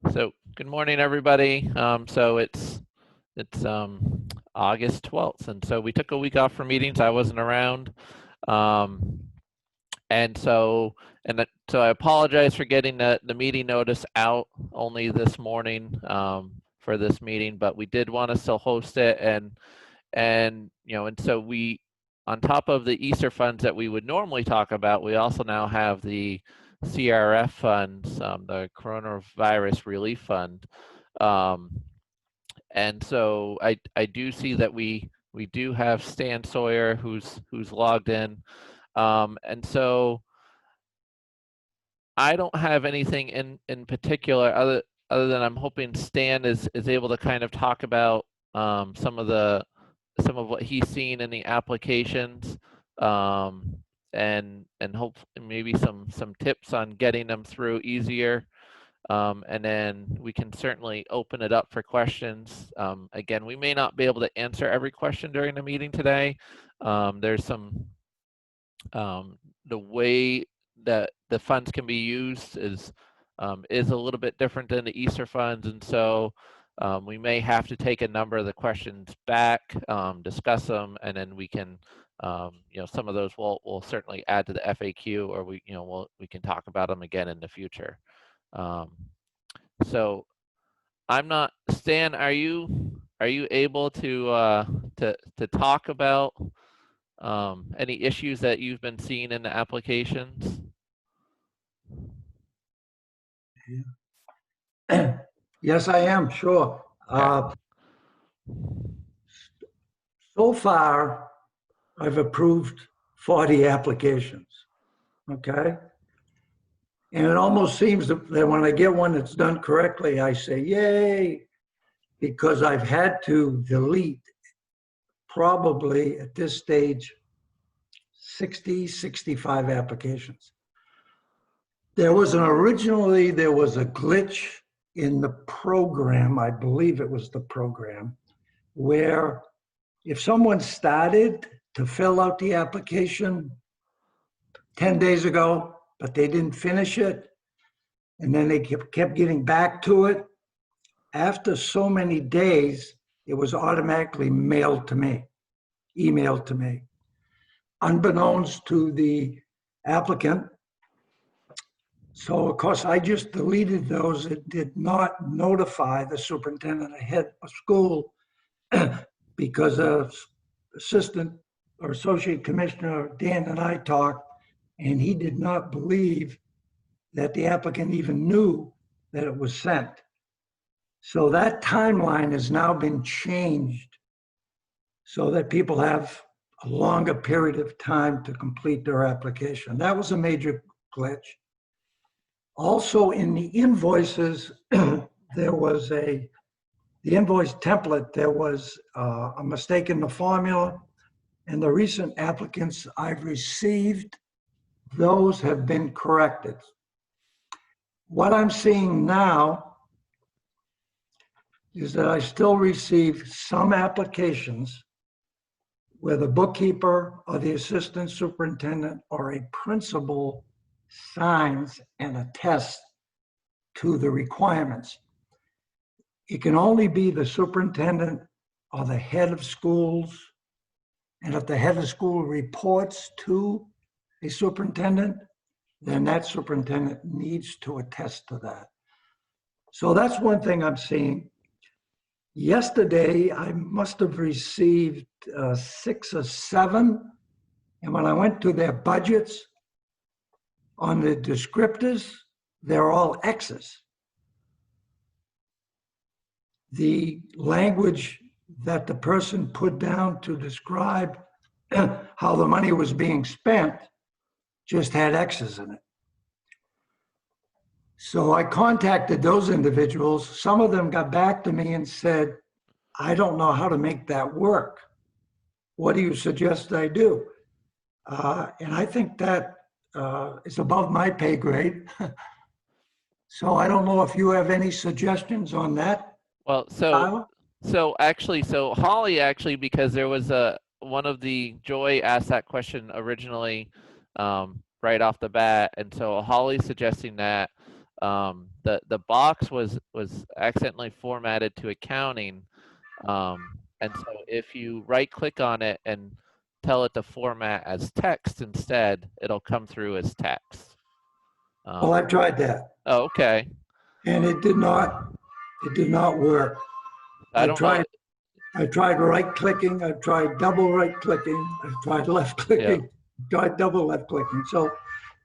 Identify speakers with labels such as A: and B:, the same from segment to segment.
A: So good morning, everybody. So it's August 12th, and so we took a week off from meetings. I wasn't around, um, and so I apologize for getting the meeting notice out only this morning for this meeting, but we did want to still host it, and so we, on top of the Easter funds that we would normally talk about, we also now have the CRF funds, the Coronavirus Relief Fund. Um, and so I do see that we do have Stan Sawyer who's logged in. And so I don't have anything in particular other than I'm hoping Stan is able to kind of talk about some of what he's seen in the applications, um, and hope maybe some tips on getting them through easier. And then we can certainly open it up for questions. Again, we may not be able to answer every question during the meeting today. There's some the way that the funds can be used is a little bit different than the Easter funds, and so we may have to take a number of the questions back, discuss them, and then we can, some of those we'll certainly add to the FAQ, or we can talk about them again in the future. Um, so I'm not, Stan, are you able to talk about any issues that you've been seeing in the applications?
B: Yes, I am, sure.
A: Okay.
B: So far, I've approved 40 applications, okay? And it almost seems that when I get one that's done correctly, I say, yay, because I've had to delete probably at this stage 60, 65 applications. Originally, there was a glitch in the program, I believe it was the program, where if someone started to fill out the application 10 days ago, but they didn't finish it, and then they kept getting back to it, after so many days, it was automatically mailed to me, emailed to me. Unbeknownst to the applicant. So, of course, I just deleted those. It did not notify the superintendent or head of school because assistant or associate commissioner Dan and I talked, and he did not believe that the applicant even knew that it was sent. So that timeline has now been changed so that people have a longer period of time to complete their application. That was a major glitch. Also in the invoices, there was the invoice template, there was a mistake in the formula, and the recent applicants I've received, those have been corrected. What I'm seeing now is that I still receive some applications where the bookkeeper or the assistant superintendent or a principal signs and attests to the requirements. It can only be the superintendent or the head of schools. And if the head of school reports to a superintendent, then that superintendent needs to attest to that. So that's one thing I'm seeing. Yesterday, I must have received 6 or 7. And when I went to their budgets, on the descriptors, they're all X's. The language that the person put down to describe how the money was being spent just had X's in it. So I contacted those individuals. Some of them got back to me and said, I don't know how to make that work. What do you suggest I do? And I think that is above my pay grade. So I don't know if you have any suggestions on that.
A: Well,
B: Tyler?
A: so Holly actually, because there was one of the Joy asked that question originally, right off the bat, and so Holly's suggesting that The box was accidentally formatted to accounting, and so if you right click on it and tell it to format as text instead, it'll come through as text.
B: Well, I've tried that,
A: Oh, okay.
B: and it did not work.
A: I don't know.
B: I tried right clicking, I tried double right clicking, I tried left clicking, tried double left clicking. So,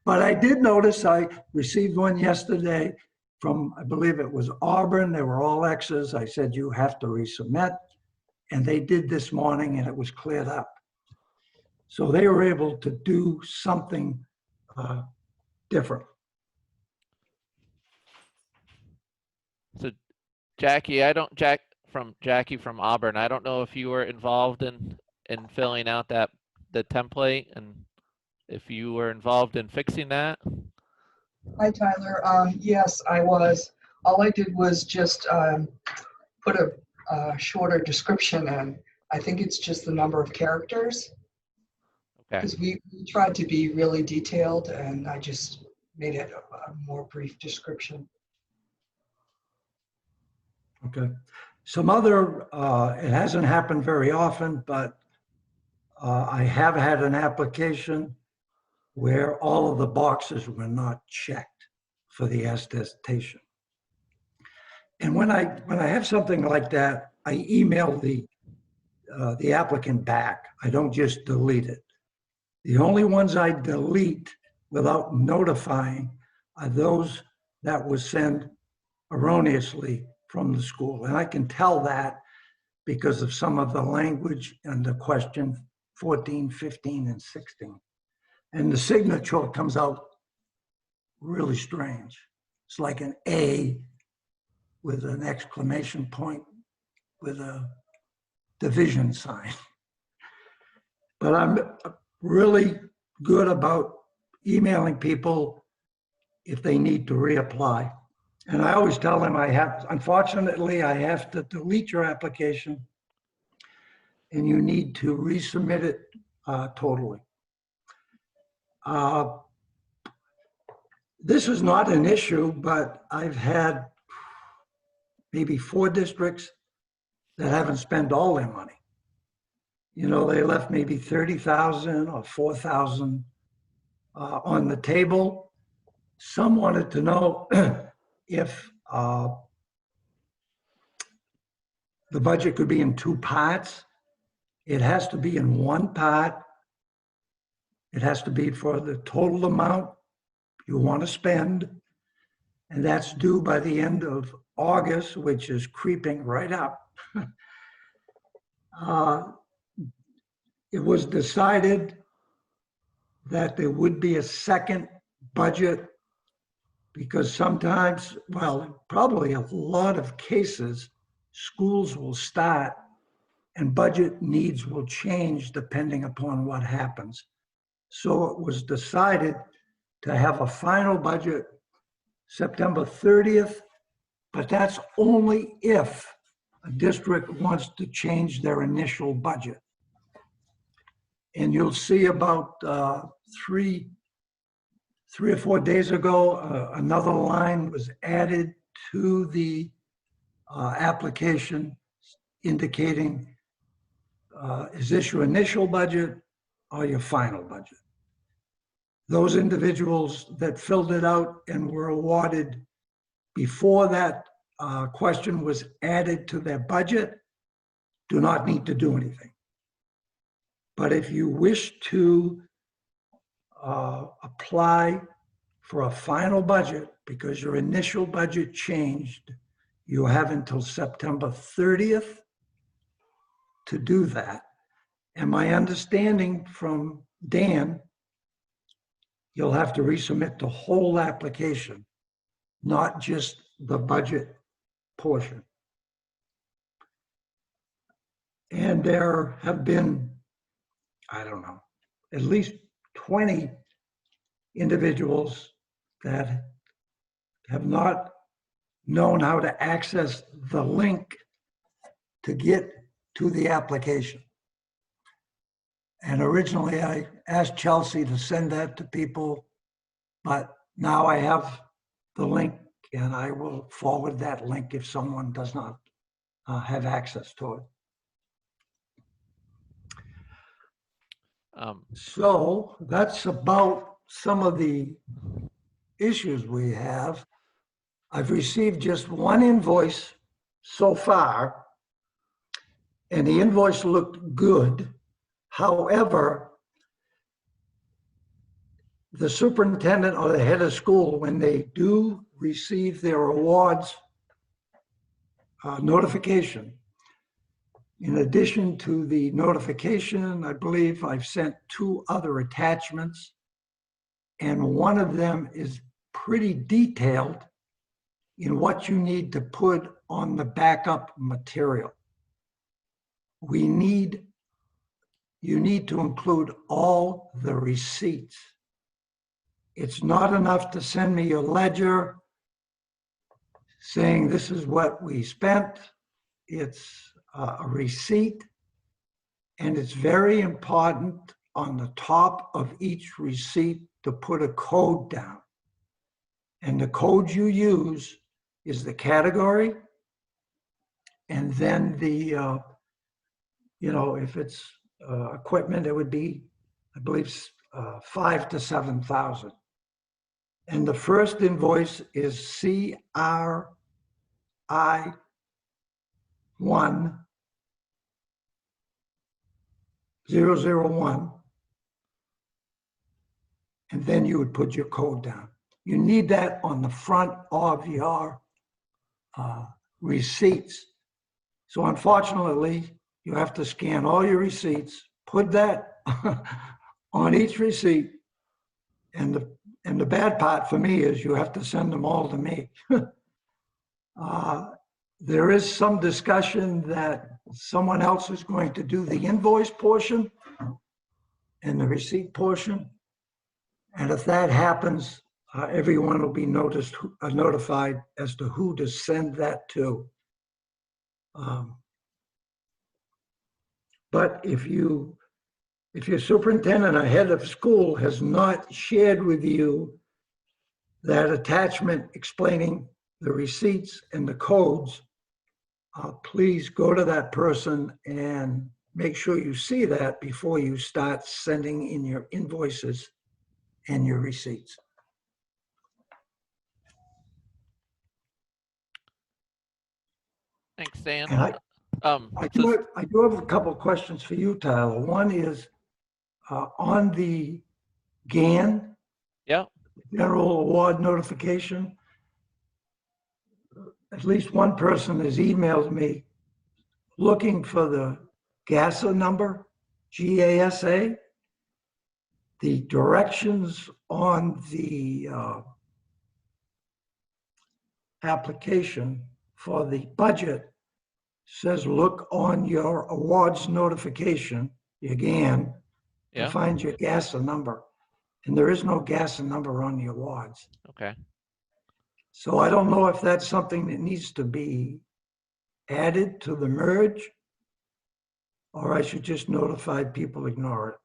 B: but I did notice I received one yesterday from, I believe it was Auburn. They were all X's. I said, you have to resubmit. And they did this morning and it was cleared up. So they were able to do something different.
A: So Jackie from Auburn, I don't know if you were involved in filling out the template, and if you were involved in fixing that.
C: Hi, Tyler. Yes, I was. All I did was just put a shorter description in. I think it's just the number of characters.
A: Okay.
C: Because we tried to be really detailed, and I just made it a more brief description.
B: Okay. Some other, it hasn't happened very often, but I have had an application where all of the boxes were not checked for the attestation. And when I have something like that, I email the applicant back. I don't just delete it. The only ones I delete without notifying are those that were sent erroneously from the school. And I can tell that because of some of the language in the question 14, 15, and 16. And the signature comes out really strange. It's like an A with an exclamation point with a division sign. But I'm really good about emailing people if they need to reapply. And I always tell them unfortunately, I have to delete your application and you need to resubmit it totally. This is not an issue, but I've had maybe 4 districts that haven't spent all their money. You know, they left maybe 30,000 or 4,000 on the table. Some wanted to know if the budget could be in 2 parts. It has to be in 1 part. It has to be for the total amount you want to spend, and that's due by the end of August, which is creeping right up. It was decided that there would be a second budget because sometimes, well, probably a lot of cases, schools will start and budget needs will change depending upon what happens. So it was decided to have a final budget September 30th, but that's only if a district wants to change their initial budget. And you'll see about 3 or 4 days ago, another line was added to the application indicating is this your initial budget or your final budget? Those individuals that filled it out and were awarded before that question was added to their budget do not need to do anything. But if you wish to apply for a final budget because your initial budget changed, you have until September 30th to do that. And my understanding from Dan, you'll have to resubmit the whole application, not just the budget portion. And there have been, I don't know, at least 20 individuals that have not known how to access the link to get to the application. And originally I asked Chelsea to send that to people, but now I have the link and I will forward that link if someone does not have access to it. So that's about some of the issues we have. I've received just one invoice so far, and the invoice looked good. However, the superintendent or the head of school, when they do receive their awards notification, in addition to the notification, I believe I've sent 2 other attachments, and one of them is pretty detailed in what you need to put on the backup material. You need to include all the receipts. It's not enough to send me your ledger saying this is what we spent. It's a receipt, and it's very important on the top of each receipt to put a code down. And the code you use is the category, and then the, if it's equipment, it would be, I believe, 5,000 to 7,000. And the first invoice is CRI 1001, and then you would put your code down. You need that on the front of your receipts. So unfortunately, you have to scan all your receipts, put that on each receipt, and the bad part for me is you have to send them all to me. There is some discussion that someone else is going to do the invoice portion and the receipt portion. And if that happens, everyone will be notified as to who to send that to. But if your superintendent or head of school has not shared with you that attachment explaining the receipts and the codes, please go to that person and make sure you see that before you start sending in your invoices and your receipts.
A: Thanks, Dan.
B: And I do have a couple of questions for you, Tyler. One is on the GAN, General Award Notification. At least one person has emailed me looking for the GASA number, GASA. The directions on the application for the budget says look on your awards notification, your GAN, to find your GASA number. And there is no GASA number on the awards.
A: Okay.
B: So I don't know if that's something that needs to be added to the merge, or I should just notify people, ignore it.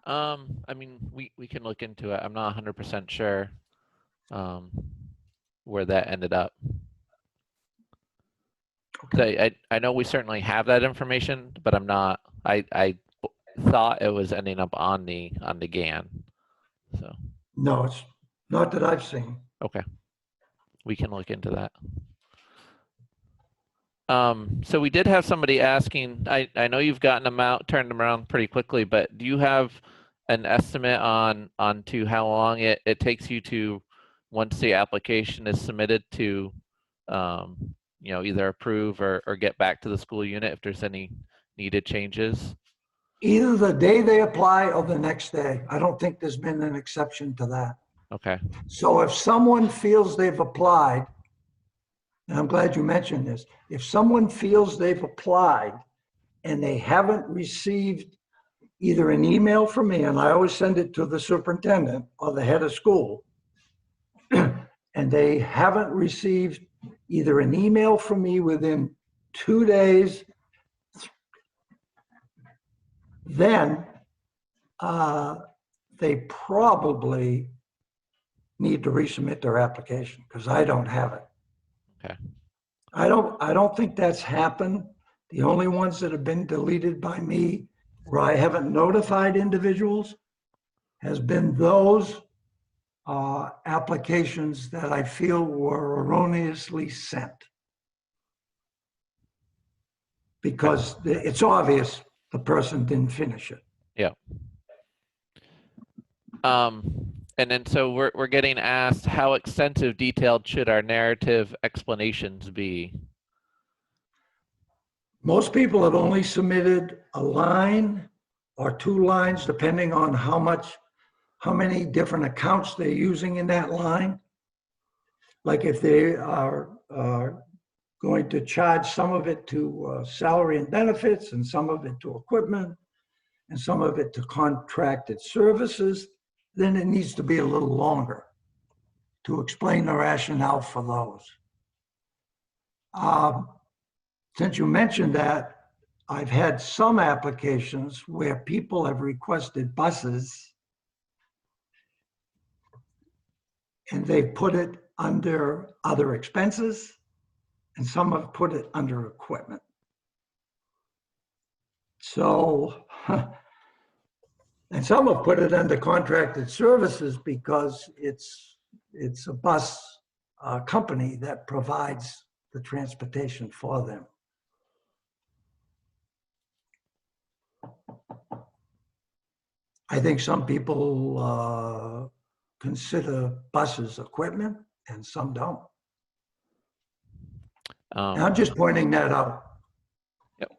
A: I mean, we can look into it. I'm not 100% sure where that ended up.
B: Okay.
A: I know we certainly have that information, but I'm not. I thought it was ending up on the GAN. So
B: No, it's not that I've seen.
A: okay, we can look into that. So we did have somebody asking. I know you've gotten them out, turned them around pretty quickly, but do you have an estimate on to how long it takes you to, once the application is submitted, to either approve or get back to the school unit if there's any needed changes?
B: Either the day they apply or the next day. I don't think there's been an exception to that.
A: Okay.
B: So if someone feels they've applied, and I'm glad you mentioned this, if someone feels they've applied and they haven't received either an email from me, and I always send it to the superintendent or the head of school, and they haven't received either an email from me within 2 days, then they probably need to resubmit their application because I don't have it.
A: Okay.
B: I don't think that's happened. The only ones that have been deleted by me where I haven't notified individuals has been those applications that I feel were erroneously sent. Because it's obvious the person didn't finish it.
A: Yeah. And then so we're getting asked, how extensive, detailed should our narrative explanations be?
B: Most people have only submitted a line or 2 lines, depending on how many different accounts they're using in that line. Like if they are going to charge some of it to salary and benefits and some of it to equipment and some of it to contracted services, then it needs to be a little longer to explain the rationale for those. Since you mentioned that, I've had some applications where people have requested buses and they put it under other expenses and some have put it under equipment. So, and some have put it under contracted services because it's a bus company that provides the transportation for them. I think some people consider buses equipment and some don't. And I'm just pointing that out.
A: Yep.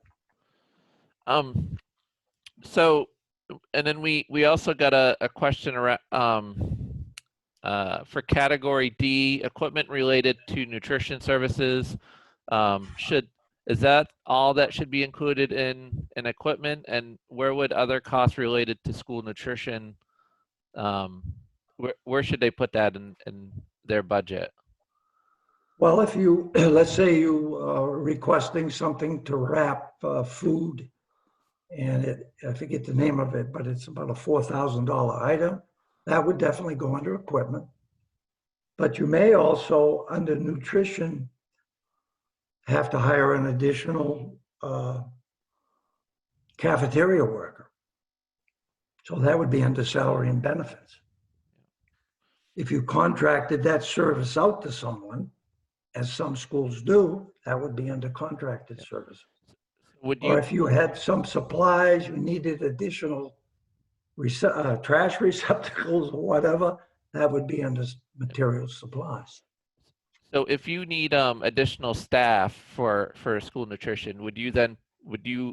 A: So, and then we also got a question around for category D, equipment related to nutrition services. Is that all that should be included in equipment, and where would other costs related to school nutrition, where should they put that in their budget?
B: Well, if you, let's say you are requesting something to wrap food, and I forget the name of it, but it's about a $4,000 item, that would definitely go under equipment. But you may also, under nutrition, have to hire an additional cafeteria worker. So that would be under salary and benefits. If you contracted that service out to someone, as some schools do, that would be under contracted services. Or if you had some supplies, you needed additional trash receptacles or whatever, that would be under materials supplies.
A: So if you need additional staff for school nutrition,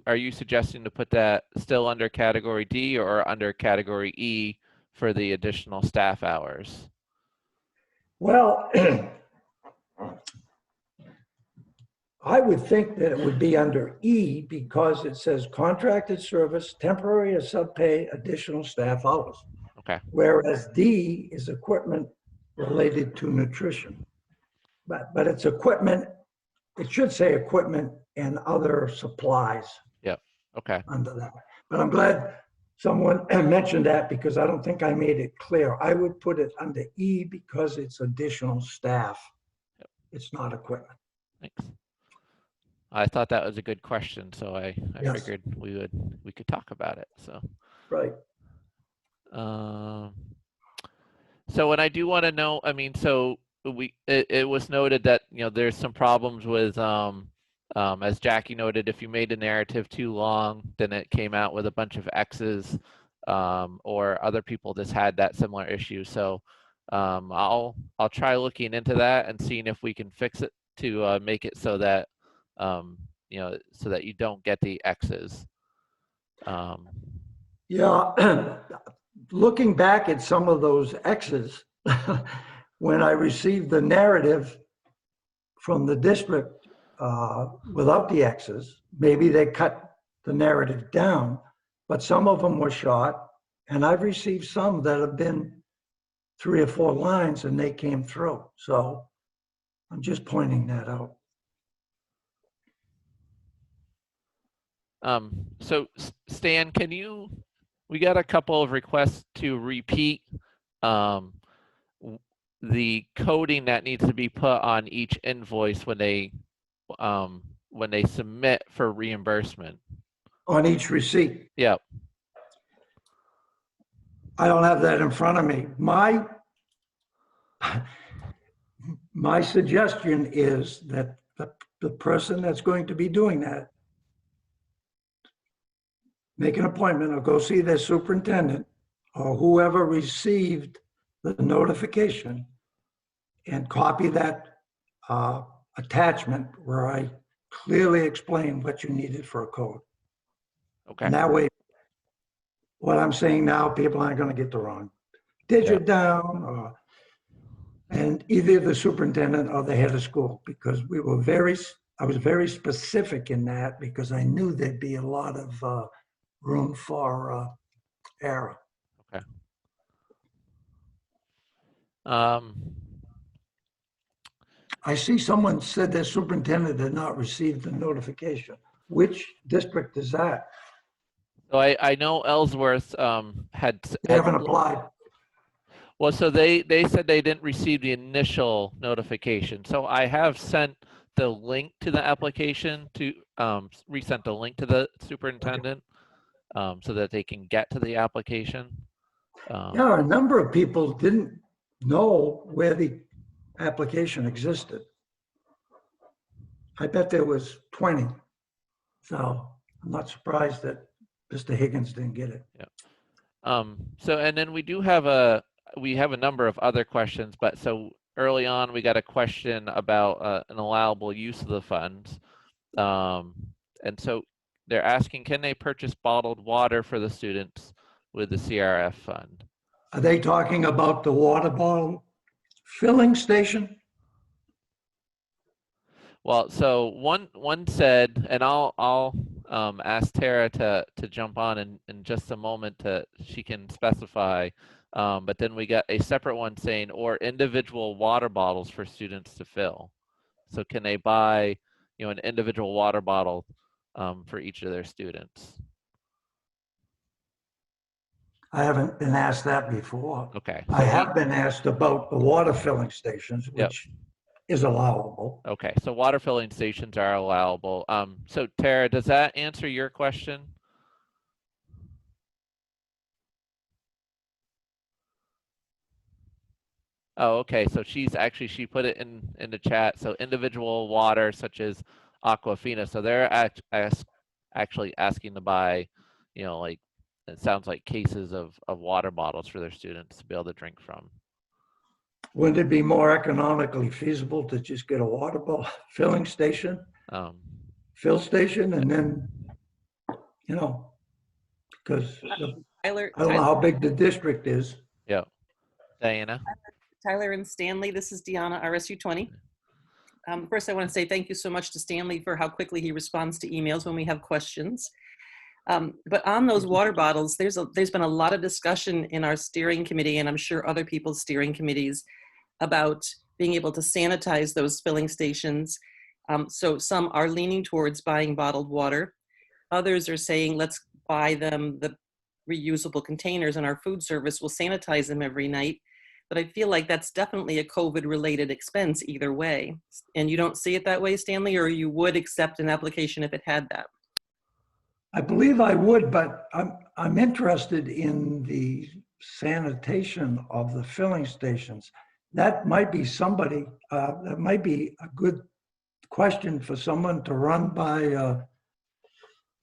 A: are you suggesting to put that still under category D or under category E for the additional staff hours?
B: Well, I would think that it would be under E because it says contracted service, temporary or subpay, additional staff hours.
A: Okay.
B: Whereas D is equipment related to nutrition. But it's equipment, it should say equipment and other supplies.
A: Yep. Okay.
B: Under that. But I'm glad someone mentioned that because I don't think I made it clear. I would put it under E because it's additional staff.
A: Yep.
B: It's not equipment.
A: Thanks. I thought that was a good question, so I
B: Yes.
A: figured we could talk about it. So.
B: Right.
A: So, and I do want to know, I mean, so it was noted that, you know, there's some problems with, as Jackie noted, if you made a narrative too long, then it came out with a bunch of X's, or other people just had that similar issue. So I'll try looking into that and seeing if we can fix it to make it so that, you know, so that you don't get the X's.
B: Yeah, looking back at some of those X's, when I received the narrative from the district without the X's, maybe they cut the narrative down, but some of them were short, and I've received some that have been 3 or 4 lines and they came through. So I'm just pointing that out.
A: So Stan, we got a couple of requests to repeat coding that needs to be put on each invoice when they submit for reimbursement.
B: On each receipt.
A: Yep.
B: I don't have that in front of me. My suggestion is that the person that's going to be doing that make an appointment or go see their superintendent or whoever received the notification and copy that attachment where I clearly explain what you needed for a code.
A: Okay.
B: And that way, what I'm saying now, people aren't going to get the wrong digit down, and either the superintendent or the head of school, because I was very specific in that because I knew there'd be a lot of room for error.
A: Okay.
B: I see someone said their superintendent had not received the notification. Which district is that?
A: So I know Ellsworth had.
B: They haven't applied.
A: Well, so they said they didn't receive the initial notification. So I have sent the link to the application to resent the link to the superintendent so that they can get to the application.
B: Yeah, a number of people didn't know where the application existed. I bet there was 20. So I'm not surprised that Mr. Higgins didn't get it.
A: Yeah. So and then we have a number of other questions, but so early on we got a question about an allowable use of the funds. And so they're asking, can they purchase bottled water for the students with the CRF fund?
B: Are they talking about the water bottle filling station?
A: Well, so one said, and I'll ask Tara to jump on in just a moment she can specify. But then we got a separate one saying, or individual water bottles for students to fill. So can they buy, an individual water bottle for each of their students?
B: I haven't been asked that before.
A: Okay.
B: I have been asked about the water filling stations, which is allowable.
A: Okay, so water filling stations are allowable. So Tara, does that answer your question? Oh, okay. So she put it in the chat. So individual water such as Aquafina. So they're actually asking to buy, like it sounds like cases of water bottles for their students to be able to drink from.
B: Wouldn't it be more economically feasible to just get a water bottle filling station, fill station, and then, because I don't know how big the district is.
A: Yeah. Diana?
D: Tyler and Stanley, this is Deanna, RSU 20. First, I want to say thank you so much to Stanley for how quickly he responds to emails when we have questions. But on those water bottles, there's been a lot of discussion in our steering committee, and I'm sure other people's steering committees, about being able to sanitize those filling stations. So some are leaning towards buying bottled water. Others are saying, let's buy them the reusable containers, and our food service will sanitize them every night. But I feel like that's definitely a COVID-related expense either way. And you don't see it that way, Stanley, or you would accept an application if it had that?
B: I believe I would, but I'm interested in the sanitation of the filling stations. That might be that might be a good question for someone to run by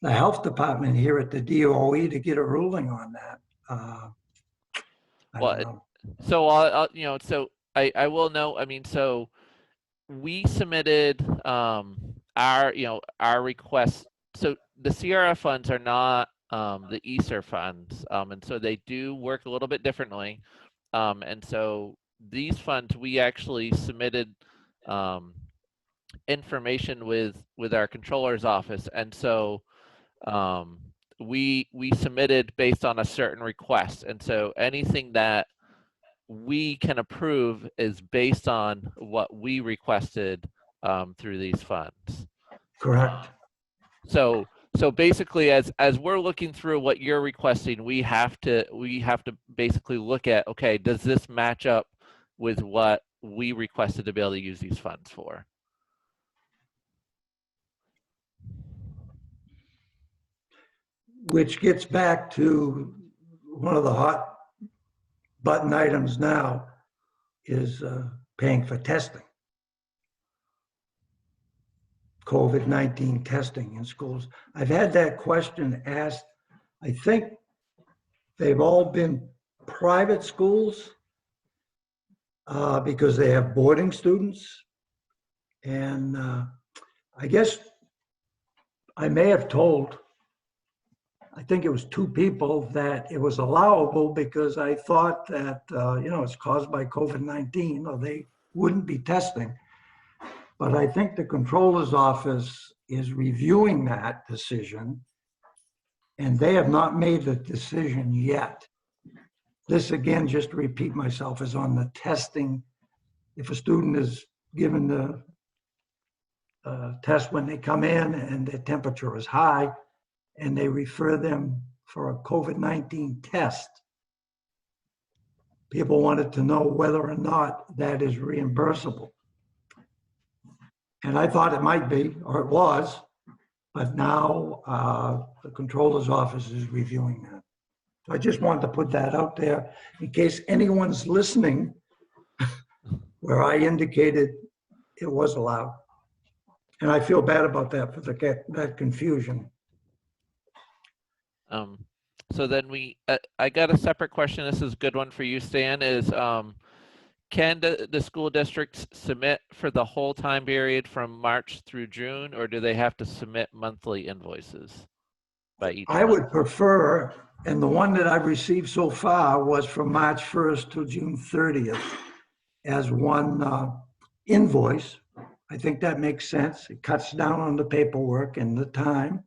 B: the health department here at the DOE to get a ruling on that. I don't know.
A: So I will know. I mean, so we submitted our request. So the CRF funds are not the ESSERF funds, and so they do work a little bit differently. And so these funds, we actually submitted information with our controller's office, and so we submitted based on a certain request, and so anything that we can approve is based on what we requested through these funds.
B: Correct.
A: So basically, as we're looking through what you're requesting, we have to basically look at, okay, does this match up with what we requested to be able to use these funds for.
B: Which gets back to one of the hot button items now is paying for testing. COVID-19 testing in schools. I've had that question asked. I think they've all been private schools because they have boarding students. And I guess I may have told, I think it was 2 people, that it was allowable because I thought that, it's caused by COVID-19 or they wouldn't be testing. But I think the controller's office is reviewing that decision, and they have not made the decision yet. This, again, just to repeat myself, is on the testing. If a student is given the test when they come in and their temperature is high, and they refer them for a COVID-19 test, people wanted to know whether or not that is reimbursable. And I thought it might be, or it was, but now the controller's office is reviewing that. So I just wanted to put that out there in case anyone's listening, where I indicated it was allowed. And I feel bad about that for that confusion.
A: So then I got a separate question. This is a good one for you, Stan, is can the school districts submit for the whole time period from March through June, or do they have to submit monthly invoices by each
B: I
A: month?
B: would prefer, and the one that I've received so far was from March 1st to June 30th as one invoice. I think that makes sense. It cuts down on the paperwork and the time.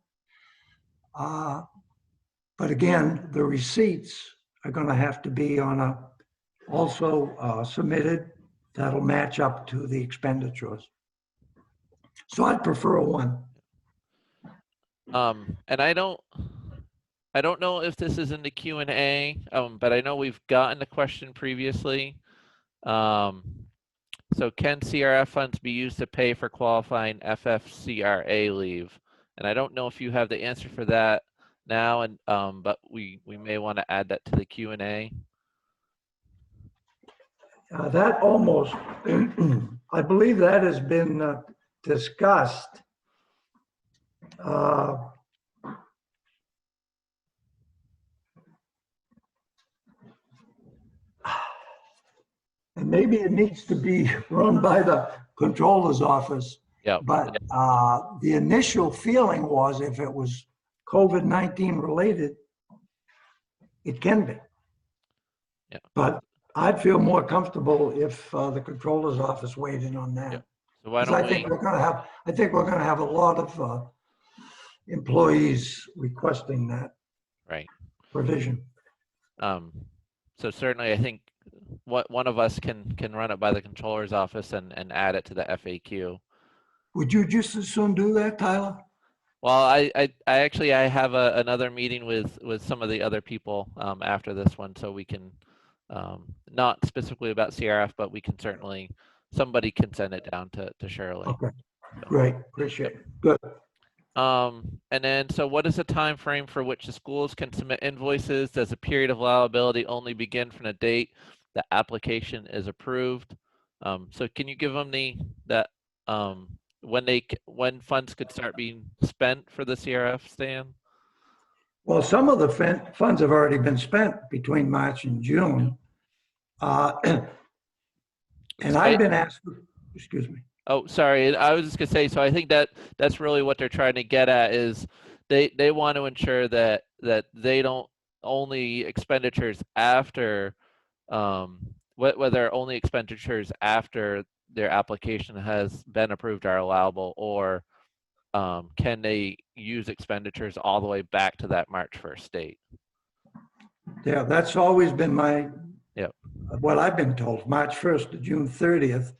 B: But again, the receipts are going to have to be on also submitted. That'll match up to the expenditures. So I'd prefer a one.
A: And I don't know if this is in the Q&A, but I know we've gotten the question previously. So can CRF funds be used to pay for qualifying FFCRA leave? And I don't know if you have the answer for that now, and but we may want to add that to the Q&A.
B: That almost, I believe that has been discussed. And maybe it needs to be run by the controller's office.
A: Yeah.
B: But the initial feeling was if it was COVID-19 related, it can be.
A: Yeah.
B: But I'd feel more comfortable if the controller's office weighed in on that.
A: Yeah. So why
B: 'Cause
A: don't
B: I think we're going to have a lot of employees requesting that
A: right.
B: provision.
A: So certainly I think one of us can run it by the controller's office and add it to the FAQ.
B: Would you just as soon do that, Tyler?
A: Well, I actually have another meeting with some of the other people after this one, so we can not specifically about CRF, but we can certainly, somebody can send it down to Shirley.
B: Okay, great, appreciate it. Good.
A: And then, so what is the time frame for which the schools can submit invoices? Does a period of allowability only begin from the date the application is approved? So can you give them when funds could start being spent for the CRF, Stan?
B: Well, some of the funds have already been spent between March and June. And I've been asked, excuse me.
A: Oh, sorry. I was just gonna say, so I think that's really what they're trying to get at is they want to ensure that they don't only expenditures after whether only expenditures after their application has been approved are allowable, or can they use expenditures all the way back to that March 1st date?
B: Yeah, that's always been what I've been told. March 1st to June 30th,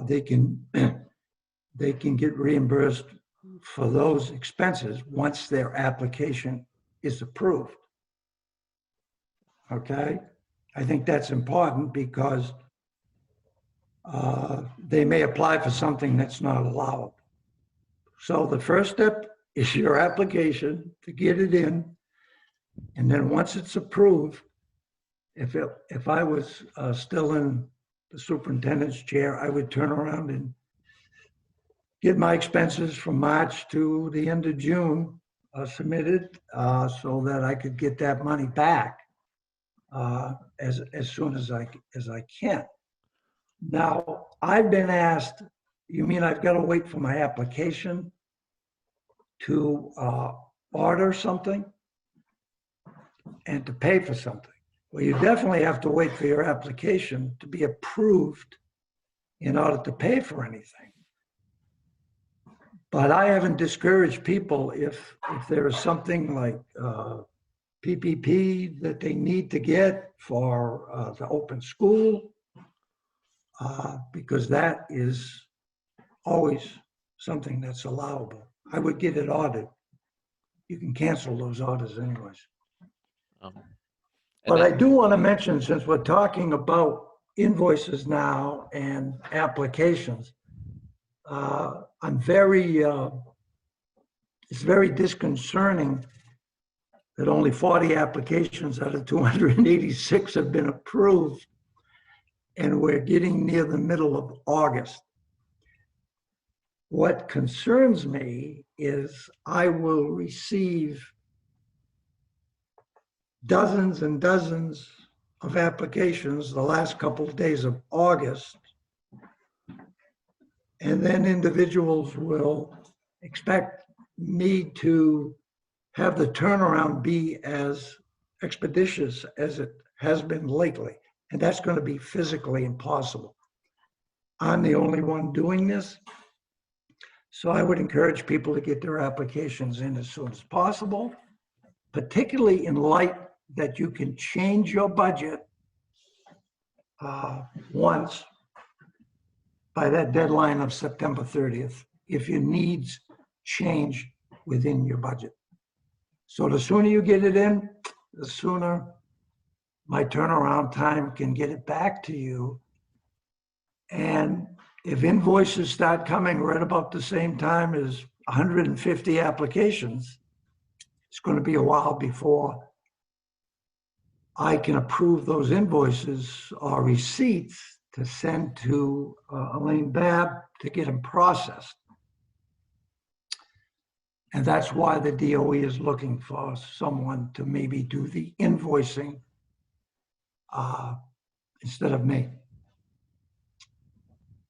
B: they can get reimbursed for those expenses once their application is approved. Okay, I think that's important because they may apply for something that's not allowable. So the first step is your application to get it in. And then once it's approved, if I was still in the superintendent's chair, I would turn around and get my expenses from March to the end of June submitted so that I could get that money back as soon as I can. Now, I've been asked, you mean I've got to wait for my application to order something and to pay for something? Well, you definitely have to wait for your application to be approved in order to pay for anything. But I haven't discouraged people if there is something like PPP that they need to get for the open school, because that is always something that's allowable. I would get it ordered. You can cancel those orders anyways. But I do want to mention, since we're talking about invoices now and applications, it's very disconcerting that only 40 applications out of 286 have been approved, and we're getting near the middle of August. What concerns me is I will receive dozens and dozens of applications the last couple of days of August, and then individuals will expect me to have the turnaround be as expeditious as it has been lately. And that's going to be physically impossible. I'm the only one doing this. So I would encourage people to get their applications in as soon as possible, particularly in light that you can change your budget once by that deadline of September 30th if your needs change within your budget. So the sooner you get it in, the sooner my turnaround time can get it back to you. And if invoices start coming right about the same time as 150 applications, it's going to be a while before I can approve those invoices or receipts to send to Elaine Babb to get them processed. And that's why the DOE is looking for someone to maybe do the invoicing instead of me.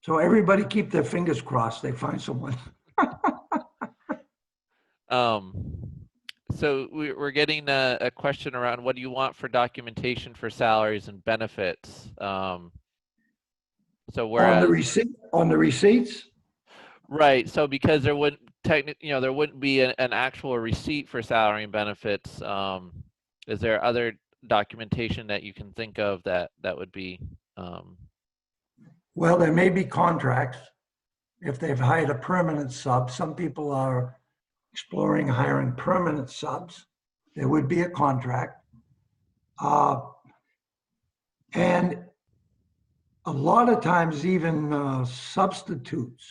B: So everybody keep their fingers crossed they find someone.
A: So we're getting a question around what do you want for documentation for salaries and benefits? So whereas
B: on the receipts?
A: Right. So because there wouldn't there wouldn't be an actual receipt for salary and benefits. Is there other documentation that you can think of that would be?
B: Well, there may be contracts if they've hired a permanent sub. Some people are exploring hiring permanent subs. There would be a contract. And a lot of times even substitutes.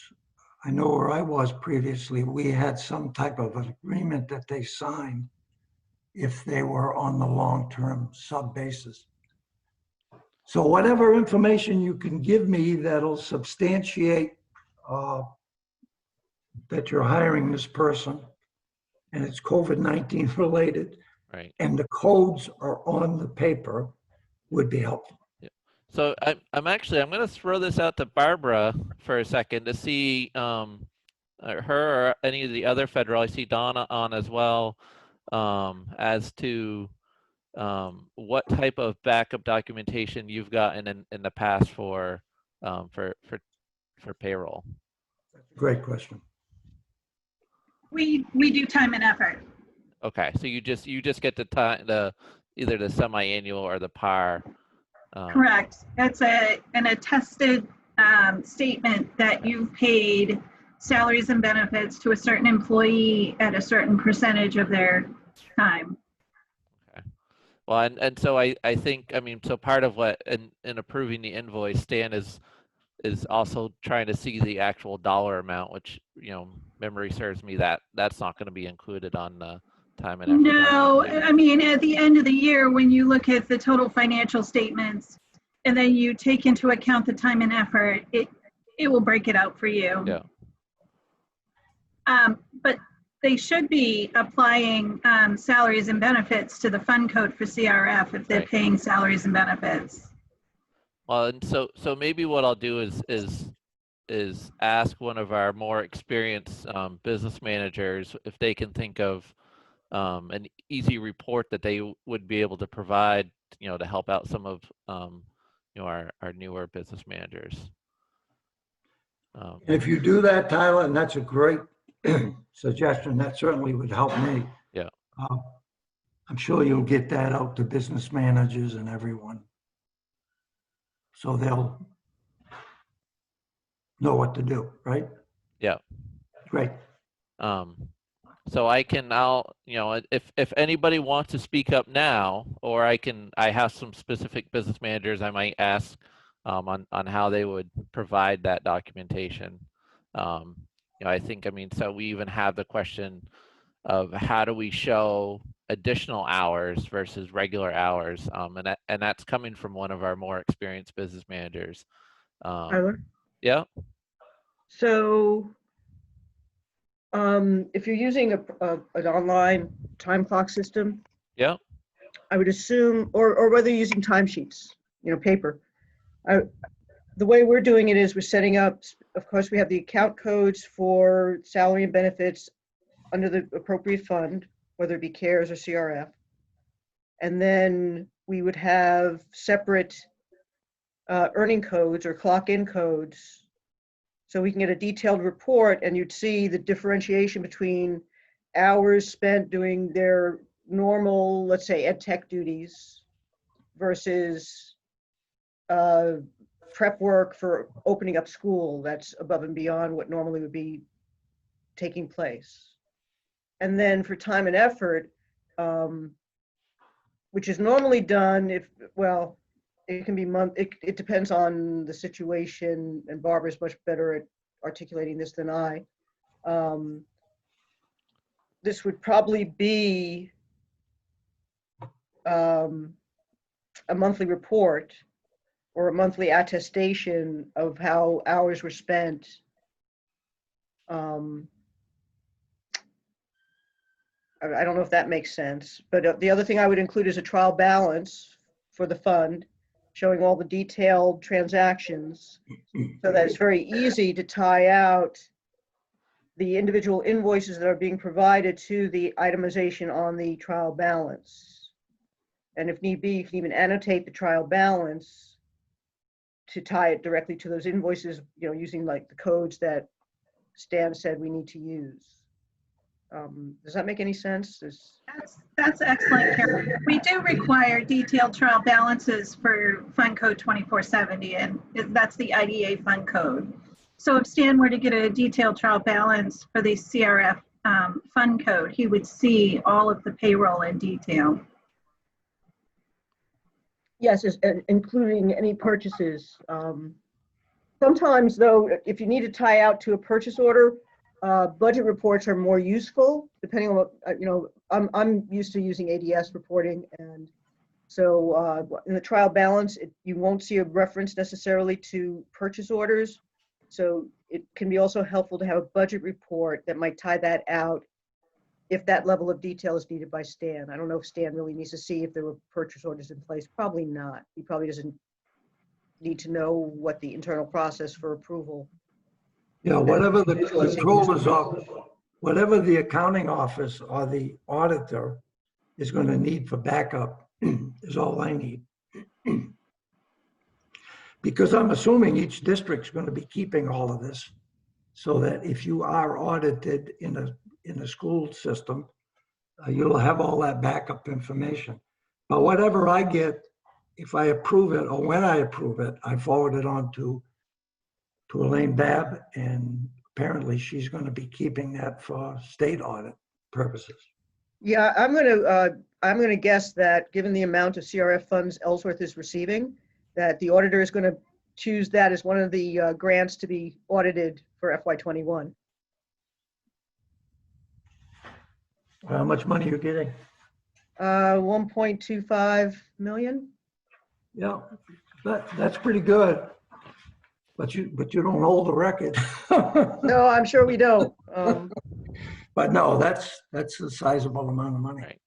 B: I know where I was previously, we had some type of an agreement that they signed if they were on the long-term sub basis. So whatever information you can give me that'll substantiate that you're hiring this person and it's COVID-19 related,
A: right, and
B: the codes are on the paper would be helpful.
A: Yeah. So I'm going to throw this out to Barbara for a second to see her or any of the other federal. I see Donna on as well, as to what type of backup documentation you've gotten in the past for payroll.
B: That's a great question.
E: We do time and effort.
A: Okay, so you just get the either the semi-annual or the PAR.
E: Correct. It's an attested statement that you've paid salaries and benefits to a certain employee at a certain percentage of their time.
A: Okay. Well, and so I think, I mean, so part of what in approving the invoice, Stan, is is also trying to see the actual dollar amount, which, you know, memory serves me that that's not going to be included on the time and effort
E: No,
A: documentation.
E: I mean, at the end of the year, when you look at the total financial statements and then you take into account the time and effort, it will break it out for you.
A: Yeah.
E: But they should be applying salaries and benefits to the fund code for CRF if they're
A: Right.
E: paying salaries and benefits.
A: Well, and so maybe what I'll do is ask one of our more experienced business managers if they can think of an easy report that they would be able to provide, you know, to help out some of you know, our newer business managers.
B: And if you do that, Tyler, and that's a great suggestion, that certainly would help me.
A: Yeah.
B: I'm sure you'll get that out to business managers and everyone, so they'll know what to do, right?
A: Yeah.
B: Great.
A: So I'll, you know, if anybody wants to speak up now, or I have some specific business managers I might ask on how they would provide that documentation. You know, I think, I mean, so we even have the question of how do we show additional hours versus regular hours, and that's coming from one of our more experienced business managers.
F: Tyler?
A: Yeah.
F: So if you're using an online time clock system,
A: Yeah.
F: I would assume, or whether you're using timesheets, you know, paper. The way we're doing it is we're setting up, of course, we have the account codes for salary and benefits under the appropriate fund, whether it be CARES or CRF. And then we would have separate earning codes or clock-in codes, so we can get a detailed report and you'd see the differentiation between hours spent doing their normal, let's say, ed tech duties versus prep work for opening up school that's above and beyond what normally would be taking place. And then for time and effort, which is normally done if, well, it can be it depends on the situation, and Barbara's much better at articulating this than I. This would probably be a monthly report or a monthly attestation of how hours were spent. I don't know if that makes sense, but the other thing I would include is a trial balance for the fund, showing all the detailed transactions so that it's very easy to tie out the individual invoices that are being provided to the itemization on the trial balance. And if need be, you can even annotate the trial balance to tie it directly to those invoices, you know, using like the codes that Stan said we need to use. Does that make any sense?
E: That's excellent, Karen. We do require detailed trial balances for Fund Code 2470, and that's the IDA Fund Code. So if Stan were to get a detailed trial balance for the CRF Fund Code, he would see all of the payroll in detail.
F: Yes, including any purchases. Sometimes, though, if you need to tie out to a purchase order, budget reports are more useful, depending on what, you know, I'm used to using ADS reporting. And so in the trial balance, you won't see a reference necessarily to purchase orders. So it can be also helpful to have a budget report that might tie that out if that level of detail is needed by Stan. I don't know if Stan really needs to see if there were purchase orders in place. Probably not. He probably doesn't need to know what the internal process for approval.
B: Yeah, whatever the controller's office, whatever the accounting office or the auditor is going to need for backup is all I need. Because I'm assuming each district's going to be keeping all of this, so that if you are audited in a school system, you'll have all that backup information. But whatever I get, if I approve it or when I approve it, I forward it on to Elaine Babb, and apparently she's going to be keeping that for state audit purposes.
F: Yeah, I'm going to guess that given the amount of CRF funds Ellsworth is receiving, that the auditor is going to choose that as one of the grants to be audited for FY21.
B: How much money are you getting?
F: 1.25 million.
B: Yeah, that's pretty good. But you don't hold the record.
F: No, I'm sure we don't.
B: But no, that's a sizable amount of money.
A: Right.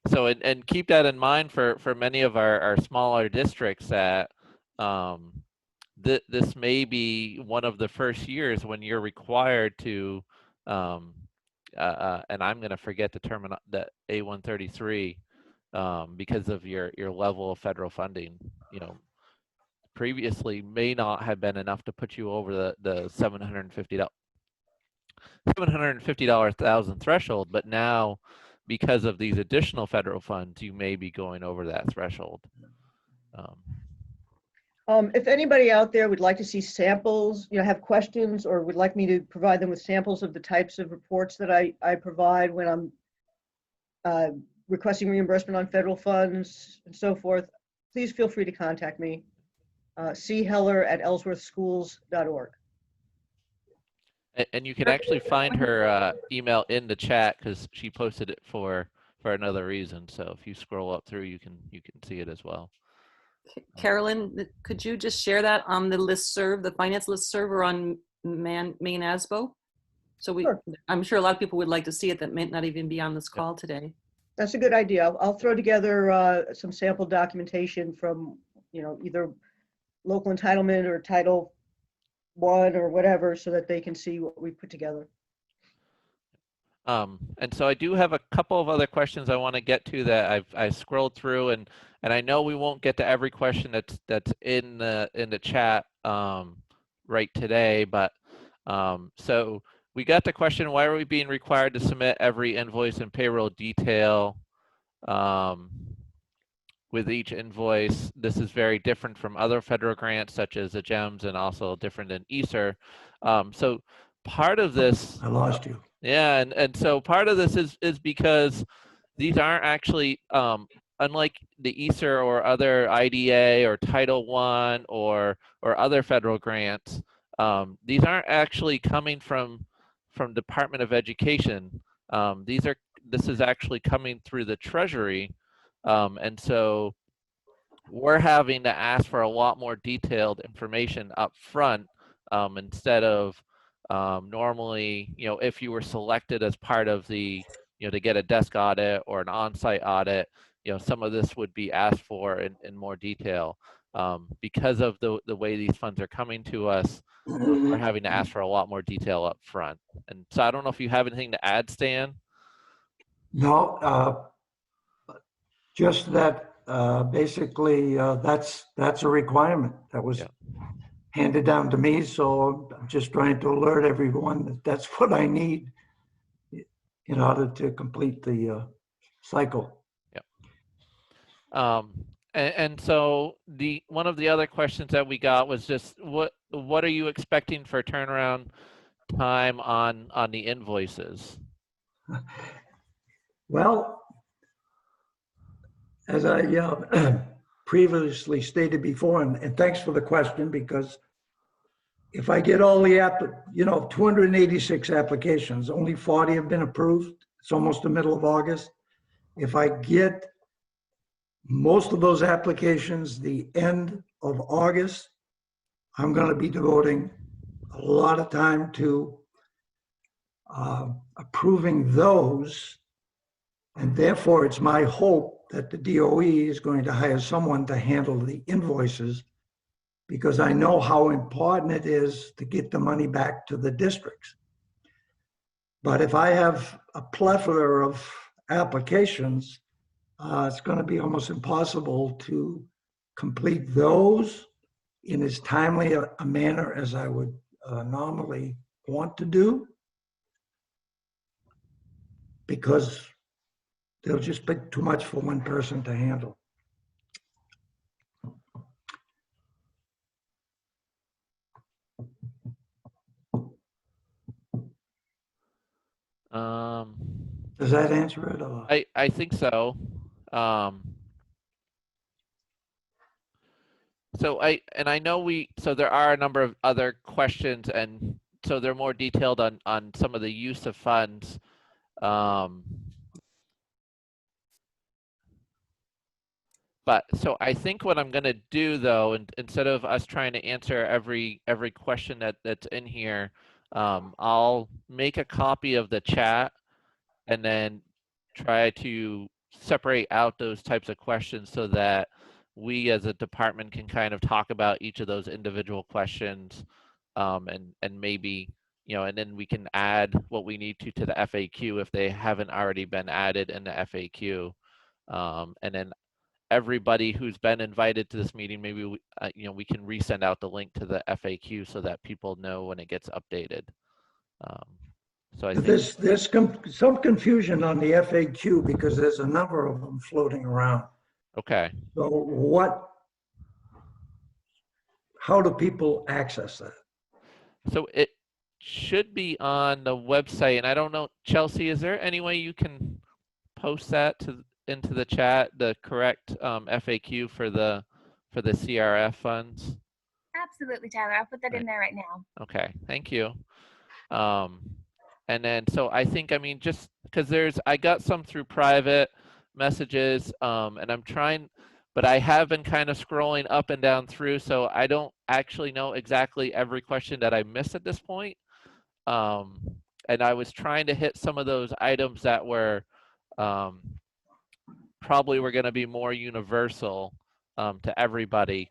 A: So, and keep that in mind for many of our smaller districts that this may be one of the first years when you're required to, and I'm going to forget the term, the A133, because of your level of federal funding. You know, previously may not have been enough to put you over the $750,000 threshold, but now, because of these additional federal funds, you may be going over that threshold.
F: If anybody out there would like to see samples, have questions, or would like me to provide them with samples of the types of reports that I provide when I'm requesting reimbursement on federal funds and so forth, please feel free to contact me. cheheller@ellsworthschools.org.
A: And you can actually find her email in the chat because she posted it for another reason. So if you scroll up through, you can see it as well.
D: Carolyn, could you just share that on the listserv, the finance listserv, or on Maine ASBO? So
F: Sure.
D: I'm sure a lot of people would like to see it that may not even be on this call today.
F: That's a good idea. I'll throw together some sample documentation from, either local entitlement or Title I or whatever, so that they can see what we put together.
A: And so I do have a couple of other questions I want to get to that I scrolled through, and I know we won't get to every question that's in the chat right today, but so we got the question, why are we being required to submit every invoice and payroll detail with each invoice? This is very different from other federal grants such as the GEMS and also different than ESSER. So part of this,
B: I lost you.
A: yeah, and so part of this is because these aren't actually, unlike the ESSER or other IDA or Title I or other federal grants, these aren't actually coming from Department of Education. This is actually coming through the Treasury, and so we're having to ask for a lot more detailed information up front, instead of normally, if you were selected as part of the, to get a desk audit or an on-site audit, some of this would be asked for in more detail. Because of the way these funds are coming to us, we're having to ask for a lot more detail up front. And so I don't know if you have anything to add, Stan?
B: No, just that basically that's a requirement that was handed down to me. So I'm just trying to alert everyone that that's what I need in order to complete the cycle.
A: Yeah. And so one of the other questions that we got was just what are you expecting for turnaround time on the invoices?
B: Well, as I previously stated before, and thanks for the question, because if I get all the 286 applications, only 40 have been approved. It's almost the middle of August. If I get most of those applications the end of August, I'm going to be devoting a lot of time to approving those. And therefore, it's my hope that the DOE is going to hire someone to handle the invoices, because I know how important it is to get the money back to the districts. But if I have a plethora of applications, it's going to be almost impossible to complete those in as timely a manner as I would normally want to do, because they'll just be too much for one person to handle. Does that answer it? Or?
A: I think so. So I know so there are a number of other questions, and so they're more detailed on some of the use of funds. But so I think what I'm going to do though, instead of us trying to answer every question that's in here, I'll make a copy of the chat and then try to separate out those types of questions so that we as a department can kind of talk about each of those individual questions, and maybe, you know, and then we can add what we need to the FAQ if they haven't already been added in the FAQ. And then everybody who's been invited to this meeting, maybe we, you know, we can resend out the link to the FAQ so that people know when it gets updated. So I think
B: There's some confusion on the FAQ because there's a number of them floating around.
A: okay.
B: So how do people access that?
A: So it should be on the website, and I don't know, Chelsea, is there any way you can post that into the chat, the correct FAQ for the CRF funds?
G: Absolutely, Tyler. I'll put that
A: Right.
G: in there right now.
A: Okay, thank you. And then, so I think, I mean, just because I got some through private messages, and I'm trying, but I have been kind of scrolling up and down through, so I don't actually know exactly every question that I missed at this point. And I was trying to hit some of those items that were probably were going to be more universal to everybody,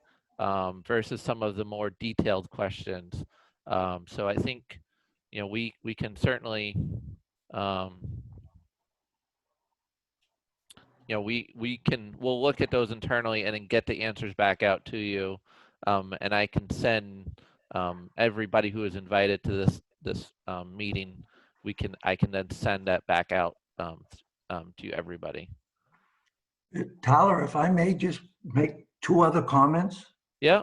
A: versus some of the more detailed questions. So I think, you know, we can certainly, you know, we'll look at those internally and then get the answers back out to you. And I can send everybody who is invited to this meeting, I can then send that back out to everybody.
B: Tyler, if I may just make two other comments,
A: Yeah.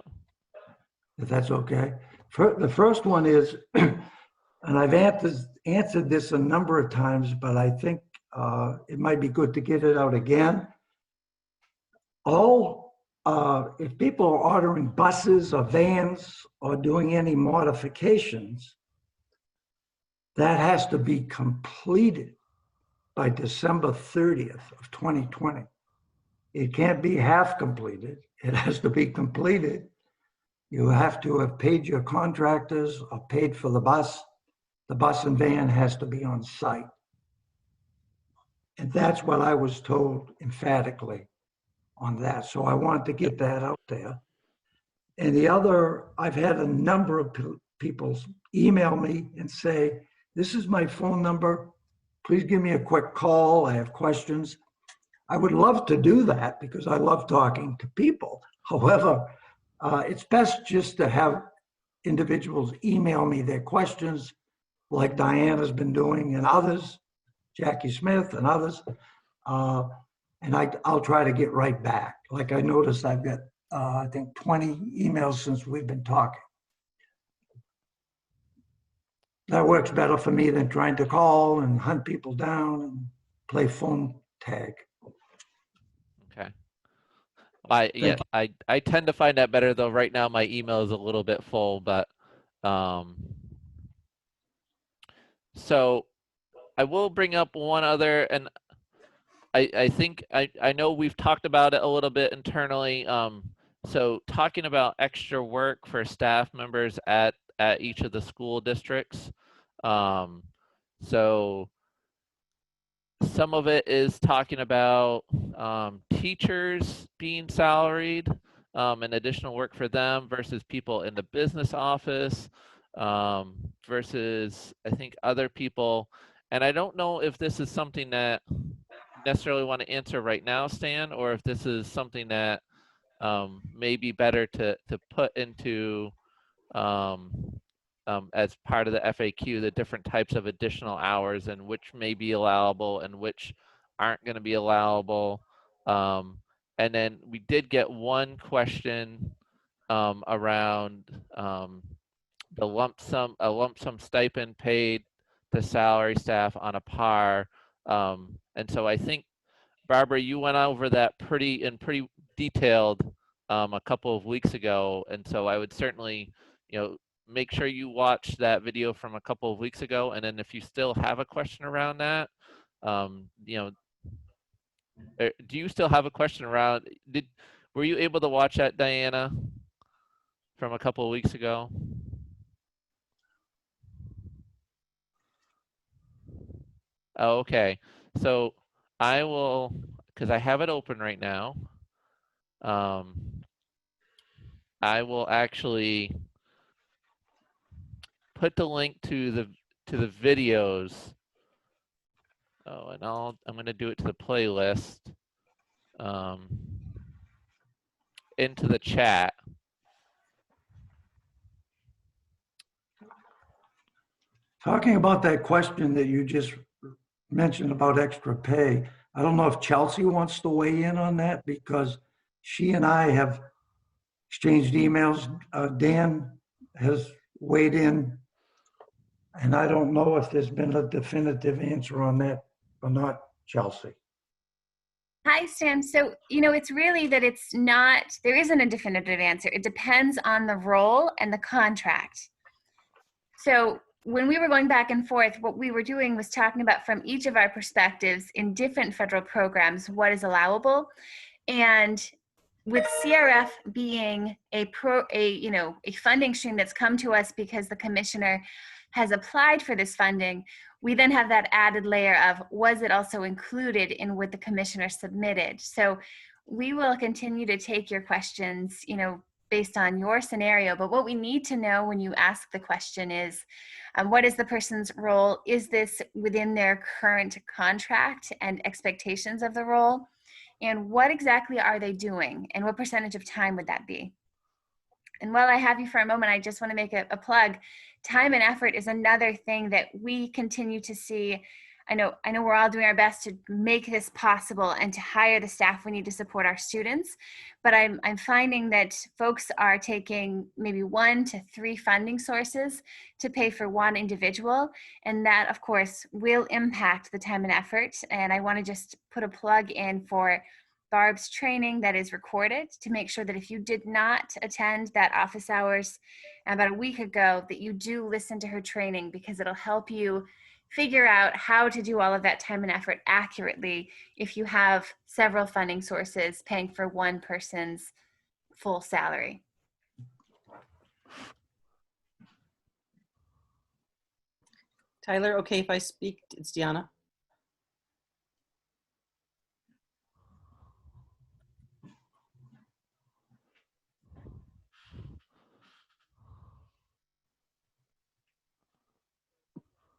B: if that's okay. The first one is, and I've answered this a number of times, but I think it might be good to get it out again. If people are ordering buses or vans or doing any modifications, that has to be completed by December 30th of 2020. It can't be half completed. It has to be completed. You have to have paid your contractors or paid for the bus. The bus and van has to be on site. And that's what I was told emphatically on that. So I wanted to get that out there. And the other, I've had a number of people email me and say, this is my phone number. Please give me a quick call. I have questions. I would love to do that because I love talking to people. However, it's best just to have individuals email me their questions like Diana's been doing and others, Jackie Smith and others. And I'll try to get right back. Like I noticed I've got, I think 20 emails since we've been talking. That works better for me than trying to call and hunt people down and play phone tag.
A: Okay. I tend to find that better though. Right now my email is a little bit full, but so I will bring up one other, and I think I know we've talked about it a little bit internally. So talking about extra work for staff members at each of the school districts. So some of it is talking about teachers being salaried, and additional work for them versus people in the business office, versus I think other people. And I don't know if this is something that necessarily want to answer right now, Stan, or if this is something that may be better to put into as part of the FAQ, the different types of additional hours and which may be allowable and which aren't going to be allowable. And then we did get one question around a lump sum stipend paid to salary staff on a par. And so I think, Barbara, you went over that pretty detailed a couple of weeks ago, and so I would certainly, make sure you watch that video from a couple of weeks ago, and then if you still have a question around that, do you still have a question around? Were you able to watch that, Diana, from a couple of weeks ago? Oh, okay, so I will, because I have it open right now. I will actually put the link to the videos. Oh, and I'm going to do it to the playlist into the chat.
B: Talking about that question that you just mentioned about extra pay, I don't know if Chelsea wants to weigh in on that because she and I have exchanged emails. Dan has weighed in, and I don't know if there's been a definitive answer on that or not, Chelsea.
G: Hi, Stan. So, it's really that there isn't a definitive answer. It depends on the role and the contract. So when we were going back and forth, what we were doing was talking about from each of our perspectives in different federal programs, what is allowable. And with CRF being a funding stream that's come to us because the commissioner has applied for this funding, we then have that added layer of, was it also included in what the commissioner submitted? So we will continue to take your questions, based on your scenario. But what we need to know when you ask the question is, what is the person's role? Is this within their current contract and expectations of the role? And what exactly are they doing? And what percentage of time would that be? And while I have you for a moment, I just want to make a plug. Time and effort is another thing that we continue to see. I know we're all doing our best to make this possible and to hire the staff we need to support our students, but I'm finding that folks are taking maybe 1 to 3 funding sources to pay for one individual, and that of course will impact the time and effort. And I want to just put a plug in for Barb's training that is recorded to make sure that if you did not attend that office hours about a week ago, that you do listen to her training, because it'll help you figure out how to do all of that time and effort accurately if you have several funding sources paying for one person's full salary.
D: Tyler, okay if I speak? It's Deanna.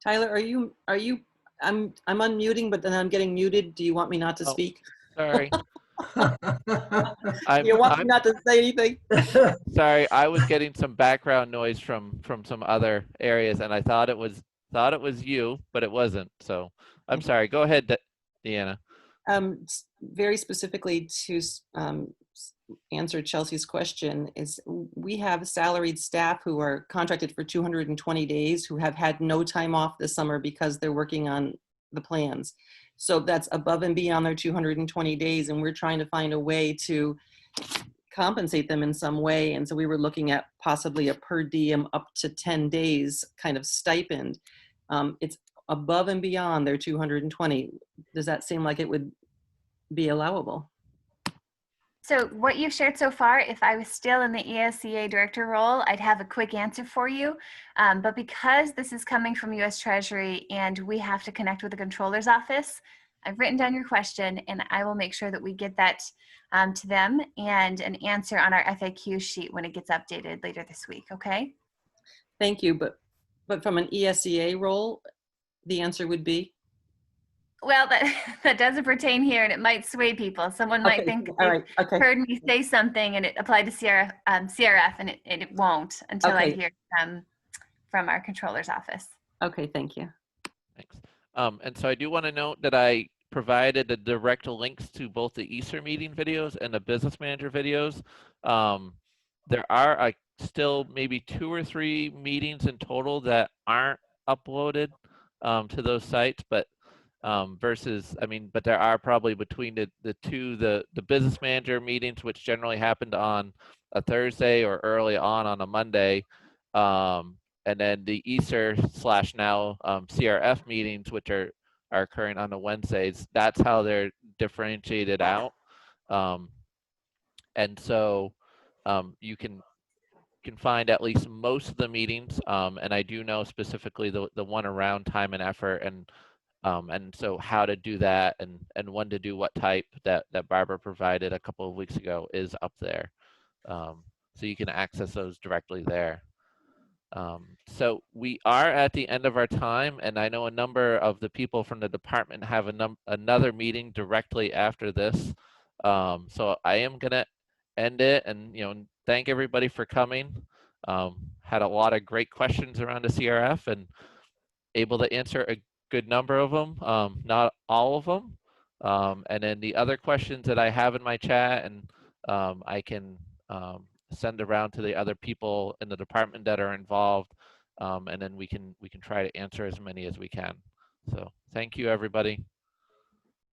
D: Tyler, are you, I'm unmuting, but then I'm getting muted. Do you want me not to speak?
A: Sorry.
D: You want me not to say anything?
A: Sorry, I was getting some background noise from some other areas, and I thought it was you, but it wasn't. So I'm sorry. Go ahead, Deanna.
D: Very specifically to answer Chelsea's question, is we have salaried staff who are contracted for 220 days who have had no time off this summer because they're working on the plans. So that's above and beyond their 220 days, and we're trying to find a way to compensate them in some way. And so we were looking at possibly a per diem up to 10 days kind of stipend. It's above and beyond their 220. Does that seem like it would be allowable?
G: So what you've shared so far, if I was still in the ESEA director role, I'd have a quick answer for you. But because this is coming from US Treasury and we have to connect with the controller's office, I've written down your question and I will make sure that we get that to them and an answer on our FAQ sheet when it gets updated later this week, okay?
D: Thank you, but from an ESEA role, the answer would be?
G: Well, that doesn't pertain here, and it might sway people. Someone might think
D: all right,
G: heard me say something and it applied to CRF, and it won't until I hear from our controller's office.
D: Okay, thank you.
A: Thanks. And so I do want to note that I provided the direct links to both the ESSER meeting videos and the business manager videos. There are still maybe 2 or 3 meetings in total that aren't uploaded to those sites, but versus, I mean, but there are probably between the two, the business manager meetings, which generally happened on a Thursday or early on a Monday, and then the ESSER / now CRF meetings, which are occurring on the Wednesdays. That's how they're differentiated out. And so you can find at least most of the meetings, and I do know specifically the one around time and effort, and so how to do that and when to do what type that Barbara provided a couple of weeks ago is up there. So you can access those directly there. So we are at the end of our time, and I know a number of the people from the department have another meeting directly after this. So I am gonna end it, and thank everybody for coming. Had a lot of great questions around the CRF and able to answer a good number of them, not all of them. And then the other questions that I have in my chat, and I can send around to the other people in the department that are involved, and then we can try to answer as many as we can. So thank you, everybody.